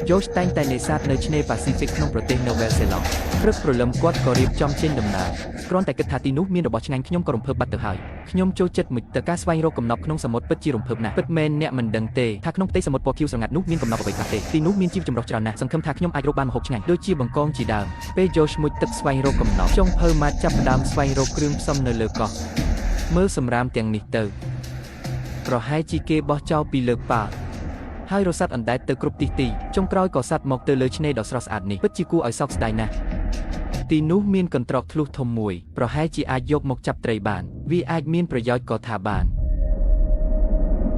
George តែងតែនេសាទនៅឆ្នេរ Pacific ក្នុងប្រទេស Nouvelle Zélande ព្រឹកព្រលឹមគាត់ក៏រៀបចំចេញដំណើរគ្រាន់តែគិតថាទីនោះមានរបស់ឆ្ងាញ់ខ្ញុំក៏រំភើបបាត់ទៅហើយខ្ញុំចូលចិត្តមុជទៅការស្វែងរកកំណប់ក្នុងសមុទ្រពិតជារំភើបណាស់ពិតមែនអ្នកមិនដឹងទេថាក្នុងផ្ទៃសមុទ្រពណ៌ខៀវស្រងាត់នោះមានកំណប់អ្វីខ្លះទេទីនោះមានជីវចម្រុះច្រើនណាស់សង្ឃឹមថាខ្ញុំអាចរកបានម្ហូបឆ្ងាញ់ដូចជាបង្កងជាដើមពេល George មុជទឹកស្វែងរកកំណប់ចុងភៅម៉ាត់ចាប់ផ្ដើមស្វែងរកគ្រឿងផ្សំនៅលើកោះមើលសម្រាមទាំងនេះទៅប្រហែលជាគេបោះចោលពីលើប៉ាល់ហើយរសាត់អណ្ដែតទៅគ្រប់ទីចុងក្រោយក៏សัตว์មកទៅលើឆ្នេរដ៏ស្រស់ស្អាតនេះពិតជាគួរឲ្យសោកស្ដាយណាស់ទីនោះមានកន្ត្រកធ្លុះធំមួយប្រហែលជាអាចយកមកចាប់ត្រីបានវាអាចមានប្រយោជន៍ក៏ថាបាន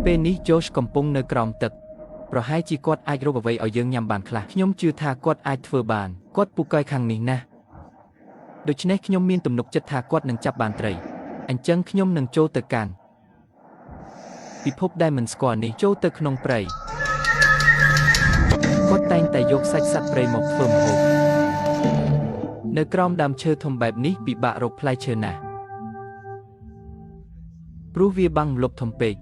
ពេលនេះ George កំពុងនៅក្រោមទឹកប្រហែលជាគាត់អាចរកអ្វីឲ្យយើងញ៉ាំបានខ្លះខ្ញុំជឿថាគាត់អាចធ្វើបានគាត់ពូកែខាងនេះណាស់ដូច្នេះខ្ញុំមានទំនុកចិត្តថាគាត់នឹងចាប់បានត្រីអញ្ចឹងខ្ញុំនឹងចូលទៅកាន់ពិភពដែលមិនស្គាល់នេះចូលទៅក្នុងព្រៃគាត់តែងតែយកសាច់សត្វព្រៃមកធ្វើម្ហូបនៅក្រោមដើមឈើធំបែបនេះពិបាករកផ្លែឈើណាស់ព្រោះវាបាំងម្លប់ធំពេក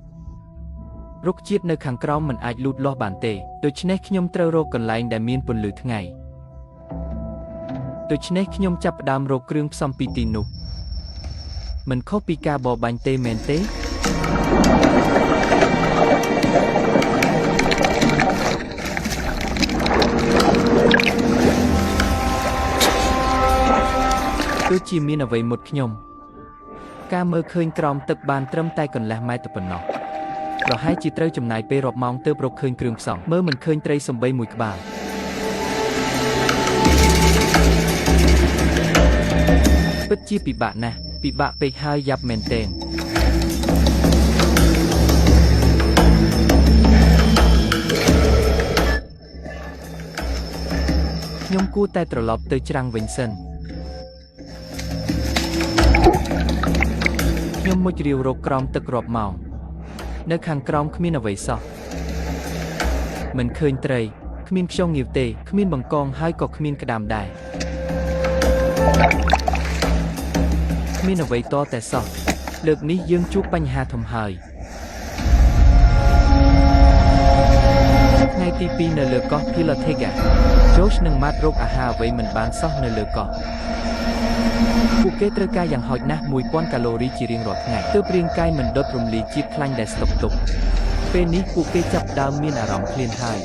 រុក្ខជាតិនៅខាងក្រោមមិនអាចលូតលាស់បានទេដូច្នេះខ្ញុំត្រូវរកកន្លែងដែលមានពន្លឺថ្ងៃដូច្នេះខ្ញុំចាប់ផ្ដើមរកគ្រឿងផ្សំពីទីនោះមិនខុសពីការបរបាញ់ទេមែនទេគឺជាមានអ្វីមុតខ្ញុំការមើលឃើញក្រោមទឹកបានត្រឹមតែកន្លះម៉ែត្រប៉ុណ្ណោះប្រហែលជាត្រូវចំណាយពេលរាប់ម៉ោងទើបរកឃើញគ្រឿងផ្សំមើលមិនឃើញត្រីសំបីមួយក្បាលពិតជាពិបាកណាស់ពិបាកពេកហើយយ៉ាប់មែនទែនខ្ញុំគួរតែត្រឡប់ទៅច្រាំងវិញសិនខ្ញុំមុជរាវរកក្រោមទឹករាប់ម៉ោងនៅខាងក្រោមគ្មានអ្វីសោះមិនឃើញត្រីគ្មានខ្យងងាវទេគ្មានបង្កងហើយក៏គ្មានក្តាមដែរគ្មានអ្វីតតែសោះលើកនេះយើងជួបបញ្ហាធំហើយថ្ងៃទី2នៅលើកោះ Pilotega George និង Matt រកអាហារអ្វីមិនបានសោះនៅលើកោះពួកគេត្រូវការយ៉ាងហោចណាស់ 1000 កាឡូរីជារៀងរាល់ថ្ងៃទើបរាងកាយមិនដុតរំលាយជាតិខ្លាញ់ដែលស្តុកទុកពេលនេះពួកគេចាប់ផ្ដើមមានអារម្មណ៍ឃ្លានហើយ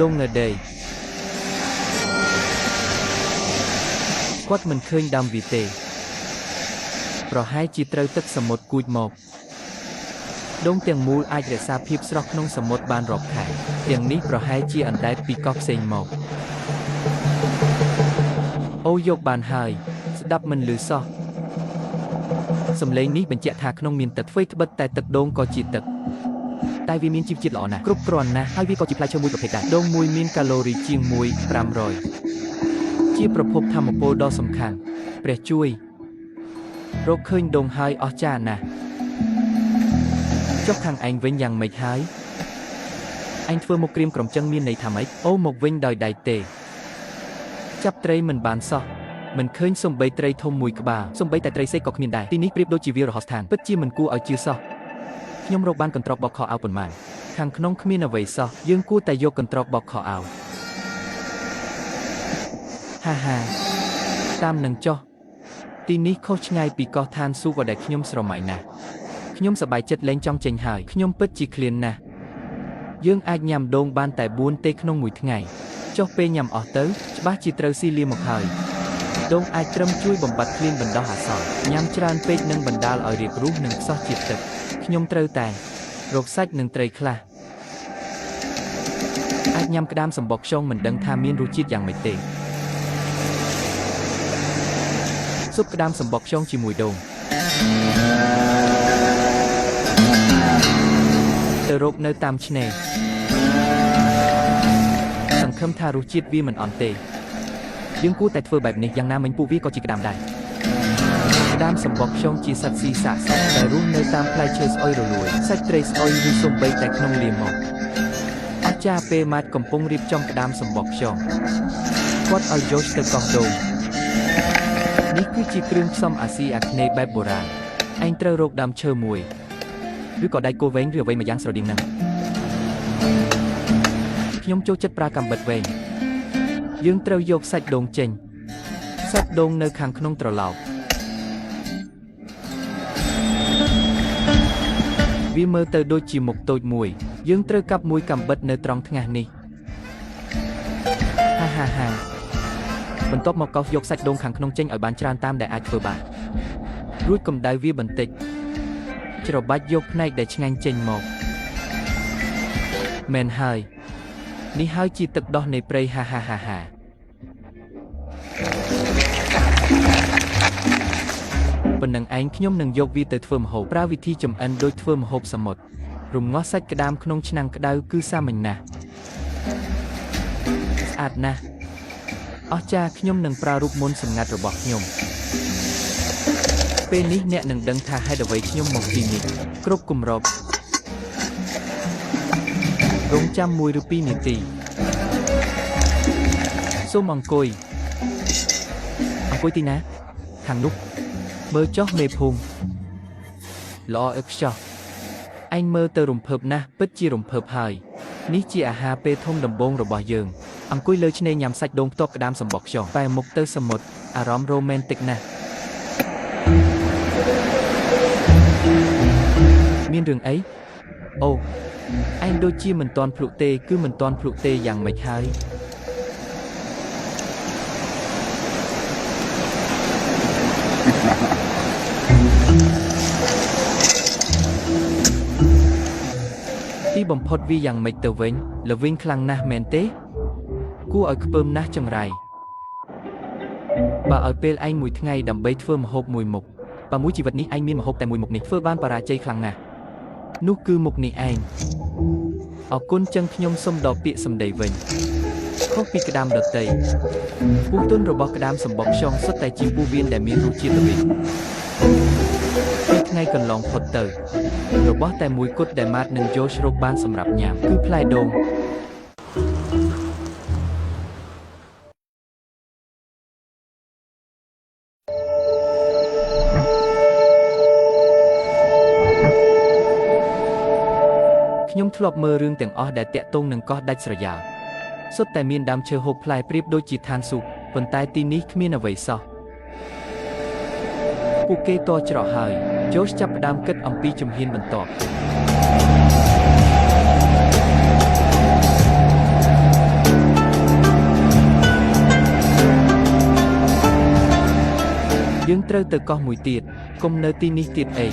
ដងនៅដីគាត់មិនឃើញដើមវាទេប្រហែលជាត្រូវទឹកសមុទ្រគួចមកដងទាំងមូលអាចរក្សាភាពស្រស់ក្នុងសមុទ្របានរាប់ខែទាំងនេះប្រហែលជាអណ្ដែតពីកោះផ្សេងមកអូយកបានហើយស្ដាប់មិនឮសោះសំឡេងនេះបញ្ជាក់ថាក្នុងមានទឹកធ្វើត្បិតតែទឹកដូងក៏ជាទឹកតែវាមានជីវជាតិល្អណាស់គ្រប់គ្រាន់ណាស់ហើយវាក៏ជាផ្លែឈើមួយប្រភេទដែរដូងមួយមានកាឡូរីជាង1500ជាប្រភពថាមពលដ៏សំខាន់ព្រះជួយរកឃើញដូងហើយអស្ចារ្យណាស់ចុះខាងឯងវិញយ៉ាងម៉េចហើយឯងធ្វើមកក្រៀមក្រុមចឹងមានន័យថាម៉េចអូមកវិញដោយដៃទេចាប់ត្រីមិនបានសោះមិនឃើញសំបីត្រីធំមួយក្បាលសំបីតែត្រីសេកក៏គ្មានដែរទីនេះប្រៀបដូចជាវាលរហស្ថានពិតជាមិនគួរឲ្យជឿសោះខ្ញុំរកបានកន្ត្រកបោកខោអាវប៉ុន្មានខាងក្នុងគ្មានអ្វីសោះយើងគួរតែយកកន្ត្រកបោកខោអាវហាហាតាមនឹងចុះទីនេះខុសឆ្ងាយពីកោះឋានស៊ូវដែលខ្ញុំស្រមៃណាស់ខ្ញុំសប្បាយចិត្តលែងចង់ចេញហើយខ្ញុំពិតជាឃ្លានណាស់យើងអាចញ៉ាំដូងបានតែ4ទេក្នុងមួយថ្ងៃចុះពេលញ៉ាំអស់ទៅច្បាស់ជាត្រូវស៊ីលាមកហើយដូងអាចត្រឹមជួយបំបត្តិឃ្លានបណ្ដោះអាសន្នញ៉ាំច្រើនពេកនឹងបណ្ដាលឲ្យរាគរូសនិងខ្សោះជាតិទឹកខ្ញុំត្រូវតែរកសាច់និងត្រីខ្លះអាចញ៉ាំក្តាមសំបកខ្យងមិនដឹងថាមានរសជាតិយ៉ាងម៉េចទេស៊ុបក្តាមសំបកខ្យងជាមួយដូងទៅរកនៅតាមឆ្នេរសង្ឃឹមថារសជាតិវាមិនអន់ទេយើងគួរតែធ្វើបែបនេះយ៉ាងណាមិញពួកវាក៏ជាក្តាមដែរក្តាមសំបកខ្យងជាសត្វស៊ីសាកសត្វដែលរស់នៅតាមផ្លែឈើស្អុយរលួយសាច់ត្រីស្អុយឬសូម្បីតែក្នុងលាមកអស្ចារ្យពេលម៉ាត់កំពុងរៀបចំក្តាមសំបកខ្យងគាត់ឲ្យយកទៅកោះដូងនេះគឺជាគ្រឿងផ្សំអាស៊ីអាគ្នេយ៍បែបបុរាណឯងត្រូវរកដើមឈើមួយ ឬក៏ដៃគោវែងឬអ្វីមួយយ៉ាងស្រដៀងហ្នឹងខ្ញុំចូលចិត្តប្រើកាំបិតវែងយើងត្រូវយកសាច់ដូងចេញសាច់ដូងនៅខាងក្នុងត្រឡោកវាមើលទៅដូចជាមុខតូចមួយយើងត្រូវកាប់មួយកាំបិតនៅត្រង់ថ្ងាសនេះហាបន្ទាប់មកកោសយកសាច់ដូងខាងក្នុងចេញឲ្យបានច្រើនតាមដែលអាចធ្វើបានរួចកម្ដៅវាបន្តិចច្របាច់យកផ្នែកដែលឆ្ងាញ់ចេញមកមែនហើយនេះហើយជាទឹកដោះនៃព្រៃហាប៉ុណ្ណឹងឯងខ្ញុំនឹងយកវាទៅធ្វើម្ហូបប្រើវិធីចម្អិនដូចធ្វើម្ហូបសមុទ្ររំងាស់សាច់ក្តាមក្នុងឆ្នាំងក្តៅគឺសាមញ្ញណាស់ស្អាតណាស់អស្ចារ្យខ្ញុំនឹងប្រើរូបមន្តសម្ងាត់របស់ខ្ញុំពេលនេះអ្នកនឹងដឹងថាហេតុអ្វីខ្ញុំមកទីនេះគ្រប់គម្របរងចាំ1 ឬ 2 នាទីសូមអង្គុយទីណាខាងនោះមើលចុះមេភូមិល្អឥតខ្ចោះឯងមើលទៅរំភើបណាស់ពិតជារំភើបហើយនេះជាអាហារពេលធំដំបូងរបស់យើងអង្គុយលើឆ្នេរញ៉ាំសាច់ដូងផ្ទាប់ក្តាមសំបកខ្យងបែរមុខទៅសមុទ្រអារម្មណ៍រ៉ូមែនទិកណាស់មានរឿងអីអូឯងដូចជាមិនទាន់ភ្លុកទេគឺមិនទាន់ភ្លុកទេយ៉ាងម៉េចហើយទីបំផុតវាយ៉ាងម៉េចទៅវិញល្វីងខ្លាំងណាស់មែនទេគួរឲ្យខ្ពើមណាស់ចង្រៃបើឲ្យពេលឯងមួយថ្ងៃដើម្បីធ្វើម្ហូបមួយមុខបើមួយជីវិតនេះឯងមានម្ហូបតែមួយមុខនេះធ្វើបានបរាជ័យខ្លាំងណាស់នោះគឺមុខនេះឯងអរគុណចឹងខ្ញុំសូមដកពាក្យសម្ដីវិញខុសពីក្តាមដតីពូទុនរបស់ក្តាមសំបកខ្យងសុទ្ធតែជាពូវៀនដែលមានរសជាតិល្វីងពីថ្ងៃកន្លងផុតទៅរបស់តែមួយគត់ដែលម៉ាតនឹងយករកបានសម្រាប់ញ៉ាំគឺផ្លែដូងខ្ញុំធ្លាប់មើលរឿងទាំងអស់ដែលតាក់ទងនឹងកោះដាច់ស្រយាលសុទ្ធតែមានដើមឈើហូបផ្លែប្រៀបដូចជាឋានសួគ៌ប៉ុន្តែទីនេះគ្មានអ្វីសោះពួកគេតច្រកហើយជូសចាប់ផ្ដើមគិតអំពីជំហានបន្ទាប់យើងត្រូវទៅកោះមួយទៀតកុំនៅទីនេះទៀតអី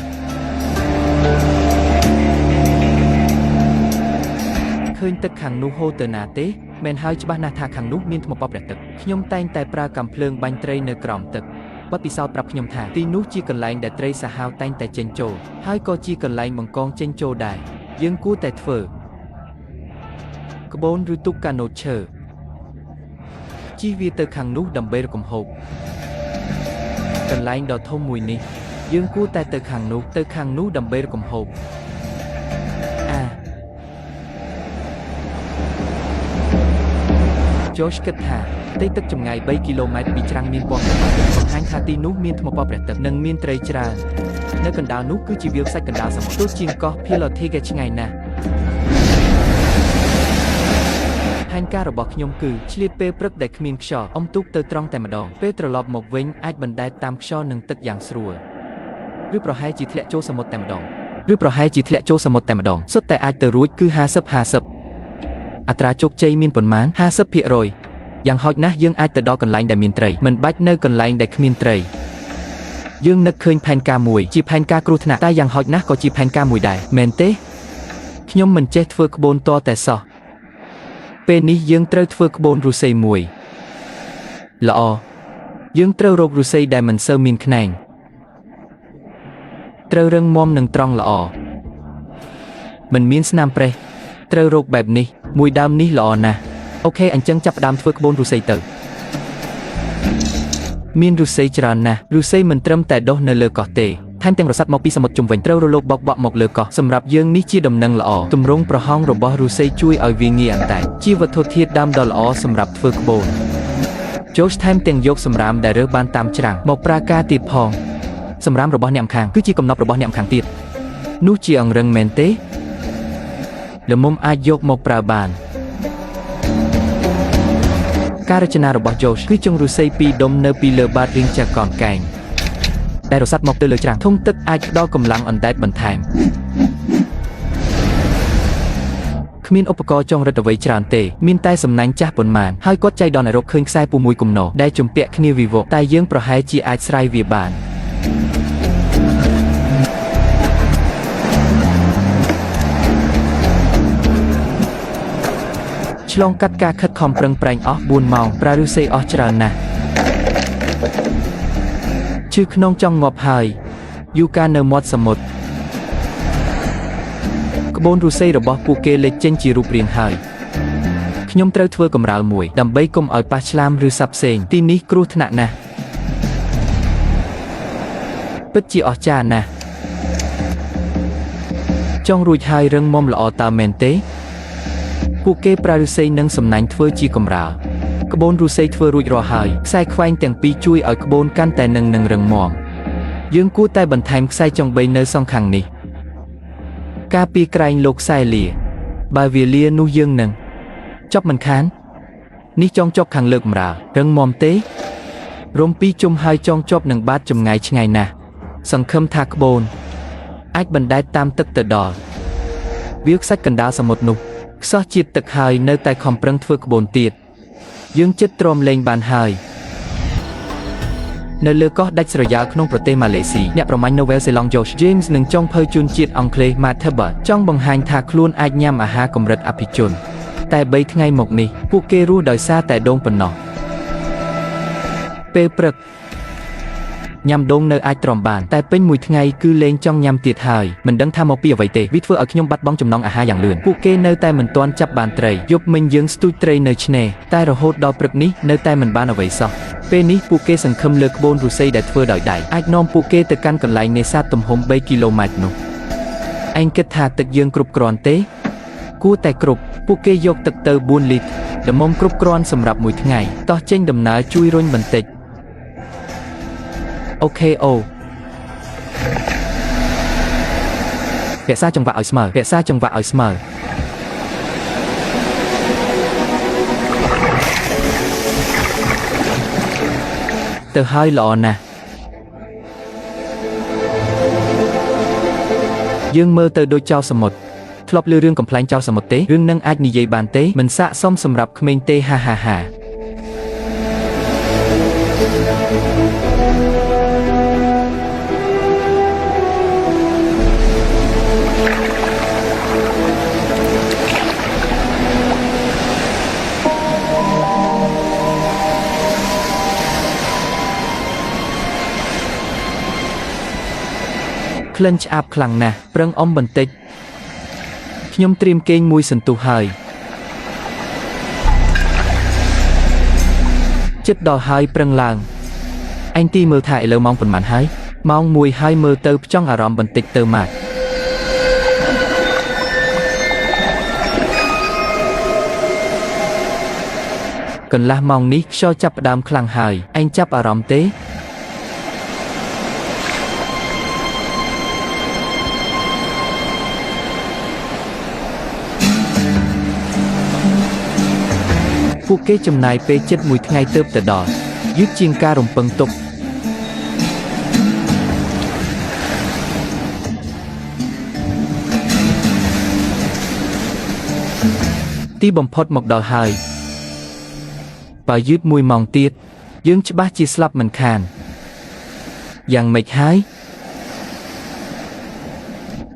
ឃើញទឹកខាងនោះហូរទៅណាទេមែនហើយច្បាស់ណាស់ថាខាងនោះមានថ្មប៉ព្រះទឹកខ្ញុំតែងតែប្រើកាំភ្លើងបាញ់ត្រីនៅក្រោមទឹកបទពិសោធន៍ប្រាប់ខ្ញុំថាទីនោះជាកន្លែងដែលត្រីសាហាវតែងតែចេញចូលហើយក៏ជាកន្លែងបង្កងចេញចូលដែរយើងគួរតែធ្វើក្បូនឬទូកកាណូតឈើជិះវាទៅខាងនោះដើម្បីរកកំហូបកន្លែងដ៏ធំមួយនេះយើងគួរតែទៅខាងនោះដើម្បីរកកំហូបជូសគិតថាផ្ទៃទឹកចម្ងាយ3 គីឡូម៉ែត្រពីច្រាំងមានពណ៌ក្រហមបង្ហាញថាទីនោះមានថ្មប៉ព្រះទឹកនិងមានត្រីច្រើននៅកណ្ដាលនោះគឺជាវាលខ្សាច់កណ្ដាលសមុទ្រទោះជាងកោះ Philothega ឆ្ងាយណាស់ផែនការរបស់ខ្ញុំគឺឆ្លៀតពេលព្រឹកដែលគ្មានខ្យល់អុំទូកទៅត្រង់តែម្ដងពេលត្រឡប់មកវិញអាចបណ្ដែតតាមខ្យល់និងទឹកយ៉ាងស្រួលឬប្រហែលជាធ្លាក់ចូលសមុទ្រតែម្ដងសុទ្ធតែអាចទៅរួចគឺ50អត្រាជោគជ័យមានប៉ុន្មាន 50% យ៉ាងហោចណាស់យើងអាចទៅដល់កន្លែងដែលមានត្រីមិនបាច់នៅកន្លែងដែលគ្មានត្រីយើងនឹកឃើញផែនការមួយជាផែនការគ្រោះថ្នាក់តែយ៉ាងហោចណាស់ក៏ជាផែនការមួយដែរមែនទេខ្ញុំមិនចេះធ្វើក្បូនតតែសោះពេលនេះយើងត្រូវធ្វើក្បូនរុស្ស៊ីមួយល្អយើងត្រូវរករុស្ស៊ីដែលមិនសូវមានខ្នែងត្រូវរឹងមាំនិងត្រង់ល្អមិនមានស្នាមប្រេះត្រូវរកបែបនេះមួយដើមនេះល្អណាស់អូខេអញ្ចឹងចាប់ផ្ដើមធ្វើក្បូនរុស្ស៊ីទៅមានរុស្ស៊ីច្រើនណាស់រុស្ស៊ីមិនត្រឹមតែដុះនៅលើកោះទេថែមទាំងរសាត់មកពីសមុទ្រជុំវិញត្រូវរលកបោកបក់មកលើកោះសម្រាប់យើងនេះជាដំណឹងល្អទម្រង់ប្រហោងរបស់រុស្ស៊ីជួយឲ្យវាងាយអណ្តែតជាវត្ថុធាតុដើមដ៏ល្អសម្រាប់ធ្វើក្បូនជូសថែមទាំងយកសម្រាមដែលរើសបានតាមច្រាំងមកប្រើការទៀតផងសម្រាមរបស់អ្នកម្ខាងគឺជាកំណប់របស់អ្នកម្ខាងទៀត នោះជាអង្រឹងមែនទេល្មមអាចយកមកប្រើបានការរចនារបស់ Josh គឺចុងឫស្សី2ដុំនៅពីលើបាតរៀងជាកនកែងដែលរសាត់មកទៅលើច្រាំងធុងទឹកអាចផ្ដល់កម្លាំងអណ្ដែតបន្ថែមគ្មានឧបករណ៍ចងរឹតអ្វីច្រើនទេមានតែសំណាញ់ចាស់ប៉ុន្មានហើយគាត់ចៃដន្យឲ្យរកឃើញខ្សែពូមួយគំនរដែលជំពាក់គ្នាវិវកតែយើងប្រហែលជាអាចស្រាយវាបានឆ្លងកាត់ការខិតខំប្រឹងប្រែងអស់4ម៉ោងប្រើឫស្សីអស់ច្រើនណាស់ឈឺខ្នងចង់ងាប់ហើយយូកានៅមាត់សមុទ្រក្បូនឫស្សីរបស់ពួកគេលេចចេញជារូបរាងហើយខ្ញុំត្រូវធ្វើកម្រាលមួយដើម្បីកុំឲ្យប៉ះឆ្លាមឬសត្វផ្សេងទីនេះគ្រោះថ្នាក់ណាស់ពិតជាអស្ចារ្យណាស់ចង់រួចហើយរឹងមាំល្អតើមែនទេពួកគេប្រើឫស្សីនិងសំណាញ់ធ្វើជាកម្រាលក្បូនឫស្សីធ្វើរួចរាល់ហើយខ្សែខ្វែងទាំងពីរជួយឲ្យក្បូនកាន់តែនឹងរឹងមាំយើងគួរតែបន្ថែមខ្សែចុង3នៅសងខាងនេះការពីក្រែងលោកខ្សែលាបើវាលានោះយើងនឹងចប់មិនខាននេះចងជាប់ខាងលើកម្រាលរឹងមាំទេរំពីជុំហើយចងជាប់នឹងបាតចម្ងាយឆ្ងាយណាស់សង្ឃឹមថាក្បូនអាចបណ្ដែតតាមទឹកទៅដល់វាខ្សាច់កណ្ដាលសមុទ្រនោះខ្សោះជាតិទឹកហើយនៅតែខំប្រឹងធ្វើក្បូនទៀតយើងចិត្តទ្រាំលេងបានហើយនៅលើកោះដាច់ស្រយាលក្នុងប្រទេសម៉ាឡេស៊ីអ្នកប្រមាញ់នៅវែលសេឡង់ Josh James និងចុងភៅជួនជាតិអង់គ្លេស Matt Hubbard ចង់បង្ហាញថាខ្លួនអាចញ៉ាំអាហារកម្រិតអភិជនតែ3ថ្ងៃមកនេះពួកគេរស់ដោយសារតែដូងប៉ុណ្ណោះពេលព្រឹកញ៉ាំដូងនៅអាចទ្រាំបានតែពេញមួយថ្ងៃគឺលេងចង់ញ៉ាំទៀតហើយមិនដឹងថាមកពីអ្វីទេវាធ្វើឲ្យខ្ញុំបាត់បង់ចំណង់អាហារយ៉ាងលឿនពួកគេនៅតែមិនទាន់ចាប់បានត្រីយប់មិញយើងស្ទូចត្រីនៅឆ្នេរតែរហូតដល់ព្រឹកនេះនៅតែមិនបានអ្វីសោះពេលនេះពួកគេសង្ឃឹមលើក្បូនឫស្សីដែលធ្វើដោយដៃអាចនាំពួកគេទៅកាន់កន្លែងនេសាទទំហំ3គីឡូម៉ែត្រនោះឯងគិតថាទឹកយើងគ្រប់គ្រាន់ទេគួរតែគ្រប់ពួកគេយកទឹកទៅ4លីត្រដំមុំគ្រប់គ្រាន់សម្រាប់មួយថ្ងៃតោះចេញដំណើរជួយរុញបន្តិចអូខេអូរក្សាចង្វាក់ឲ្យស្មើរក្សាចង្វាក់ឲ្យស្មើទៅហើយល្អណាស់យើងមើលទៅដូចចៅសមុទ្រធ្លាប់ឮរឿងកំ pl ែងចៅសមុទ្រទេរឿងនឹងអាចនិយាយបានទេមិនស័ក្តិសមសម្រាប់ក្មេងទេហាហាហាក្លិនឆ្អាបខ្លាំងណាស់ប្រឹងអមបន្តិចខ្ញុំត្រៀមគេងមួយសន្ទុះហើយចិត្តដល់ហើយប្រឹងឡើងឯងទីមើលថាឥឡូវម៉ោងប៉ុន្មានហើយម៉ោង1ហើយមើលទៅផ្ចង់អារម្មណ៍បន្តិចទៅម៉ាក់កន្លះម៉ោងនេះខ្យល់ចាប់ផ្ដើមខ្លាំងហើយឯងចាប់អារម្មណ៍ទេពួកគេចំណាយពេលជិត1ថ្ងៃទើបទៅដល់យឺតជាងការរំពឹងទុកទីបំផុតមកដល់ហើយបើយឺត1ម៉ោងទៀតយើងច្បាស់ជាស្លាប់មិនខានយ៉ាងម៉េចហើយ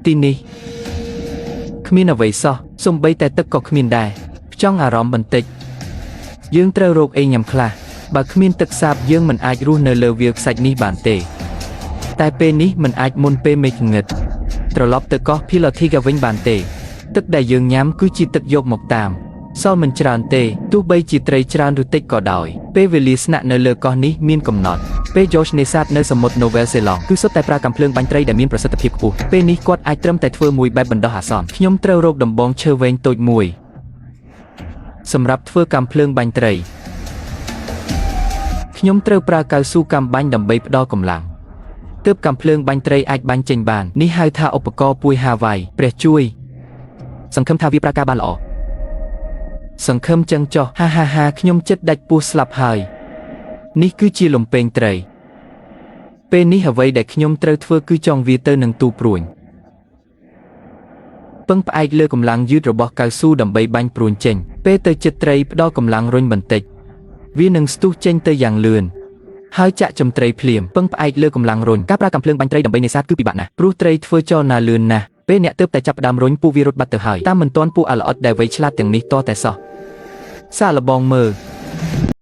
ទីនេះគ្មានអ្វីសោះសូម្បីតែទឹកក៏គ្មានដែរផ្ចង់អារម្មណ៍បន្តិចយើងត្រូវរកអីញ៉ាំខ្លះបើគ្មានទឹកសាបយើងមិនអាចរស់នៅលើវាលខ្សាច់នេះបានទេតែពេលនេះមិនអាចមុនពេលមេឃងងឹតត្រឡប់ទៅកោះ Pilotika វិញបានទេទឹកដែលយើងញ៉ាំគឺជាទឹកយកមកតាមសល់មិនច្រើនទេទោះបីជាត្រីច្រើនឬតិចក៏ដោយពេលវេលាស្នាក់នៅលើកោះនេះមានកំណត់ពេល Josh នេសាទនៅសមុទ្រ Nouvelle Zélande គឺសុទ្ធតែប្រើកាំភ្លើងបាញ់ត្រីដែលមានប្រសិទ្ធភាពខ្ពស់ពេលនេះគាត់អាចត្រឹមតែធ្វើមួយបែបបណ្ដោះអាសន្នខ្ញុំត្រូវរកដំបងឈើវែងតូចមួយសម្រាប់ធ្វើកាំភ្លើងបាញ់ត្រីខ្ញុំត្រូវប្រើកៅស៊ូកាំបាញ់ដើម្បីផ្ដល់កម្លាំង ទើបកំភ្លើងបាញ់ត្រីអាចបាញ់ចេញបាននេះហៅថាឧបករណ៍ពួយហាវ៉ៃព្រះជួយសង្ឃឹមថាវាប្រើការបានល្អសង្ឃឹមចឹងចុះហាខ្ញុំចិត្តដាច់ពោះស្លាប់ហើយនេះគឺជាលំពេងត្រីពេលនេះអ្វីដែលខ្ញុំត្រូវធ្វើគឺចងវាទៅនឹងទូព្រួញពឹងផ្អែកលើកម្លាំងយឺតរបស់កៅស៊ូដើម្បីបាញ់ព្រួញចេញពេលទៅចិត្តត្រីផ្ដល់កម្លាំងរុញបន្តិចវានឹងស្ទុះចេញទៅយ៉ាងលឿនហើយចាក់ចំត្រីភ្លាមពឹងផ្អែកលើកម្លាំងរុញការប្រើកាំភ្លើងបាញ់ត្រីដើម្បីនេសាទគឺពិបាកណាស់ព្រោះត្រីធ្វើចលនាលឿនណាស់ពេលអ្នកទើបតែចាប់ផ្ដើមរុញពួកវារត់បាត់ទៅហើយតាមមិនទាន់ពួកអាល្អិតដែលវៃឆ្លាតទាំងនេះតតែសោះសាកល្បងមើល